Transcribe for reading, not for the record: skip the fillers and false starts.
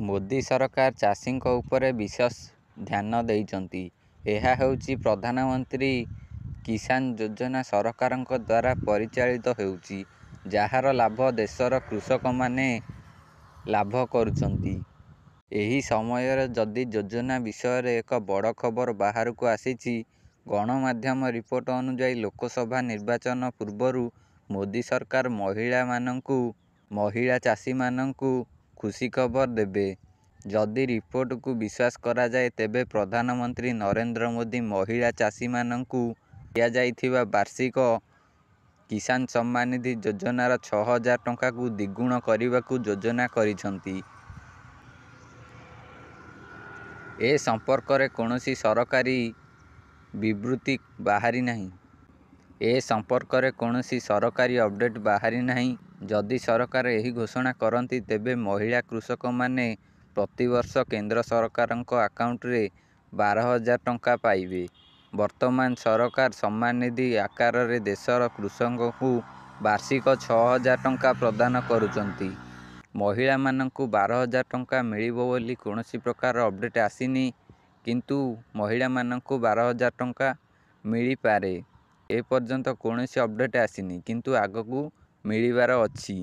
ମୋଦି ସରକାର ଚାଷୀଙ୍କ ଉପରେ ବିଶେଷ ଧ୍ୟାନ ଦେଇଛନ୍ତି। ଏହା ହେଉଛି ପ୍ରଧାନମନ୍ତ୍ରୀ କିଷାନ ଯୋଜନା ସରକାରଙ୍କ ଦ୍ୱାରା ପରିଚାଳିତ ହେଉଛି, ଯାହାର ଲାଭ ଦେଶର କୃଷକମାନେ ଲାଭ କରୁଛନ୍ତି। ଏହି ସମୟରେ ଯଦି ଯୋଜନା ବିଷୟରେ ଏକ ବଡ଼ ଖବର ବାହାରକୁ ଆସିଛି। ଗଣମାଧ୍ୟମ ରିପୋର୍ଟ ଅନୁଯାୟୀ ଲୋକସଭା ନିର୍ବାଚନ ପୂର୍ବରୁ ମୋଦି ସରକାର ମହିଳା ଚାଷୀମାନଙ୍କୁ ଖୁସି ଖବର ଦେବେ। ଯଦି ରିପୋର୍ଟକୁ ବିଶ୍ୱାସ କରାଯାଏ, ତେବେ ପ୍ରଧାନମନ୍ତ୍ରୀ ନରେନ୍ଦ୍ର ମୋଦି ମହିଳା ଚାଷୀମାନଙ୍କୁ ଦିଆଯାଇଥିବା ବାର୍ଷିକ କିଷାନ ସମ୍ମାନ ନିଧି ଯୋଜନାର 6,000 ଟଙ୍କାକୁ ଦ୍ୱିଗୁଣ କରିବାକୁ ଯୋଜନା କରିଛନ୍ତି। ଏ ସମ୍ପର୍କରେ କୌଣସି ସରକାରୀ ବିବୃତ୍ତି ବାହାରି ନାହିଁ। ଅପଡେଟ୍ ବାହାରି ନାହିଁ। ଯଦି ସରକାର ଏହି ଘୋଷଣା କରନ୍ତି, ତେବେ ମହିଳା କୃଷକମାନେ ପ୍ରତିବର୍ଷ କେନ୍ଦ୍ର ସରକାରଙ୍କ ଆକାଉଣ୍ଟରେ 12,000 ଟଙ୍କା ପାଇବେ। ବର୍ତ୍ତମାନ ସରକାର ସମ୍ମାନ ନିଧି ଆକାରରେ ଦେଶର କୃଷକଙ୍କୁ ବାର୍ଷିକ 6,000 ଟଙ୍କା ପ୍ରଦାନ କରୁଛନ୍ତି। ମହିଳାମାନଙ୍କୁ 12,000 ଟଙ୍କା ମିଳିବ ବୋଲି କୌଣସି ପ୍ରକାର ଅପଡେଟ୍ ଆସିନି, କିନ୍ତୁ ମହିଳାମାନଙ୍କୁ 12,000 ଟଙ୍କା ମିଳିପାରେ। ଏପର୍ଯ୍ୟନ୍ତ କୌଣସି ଅପଡେଟ୍ ଆସିନି, କିନ୍ତୁ ଆଗକୁ ମିଳିବାର ଅଛି।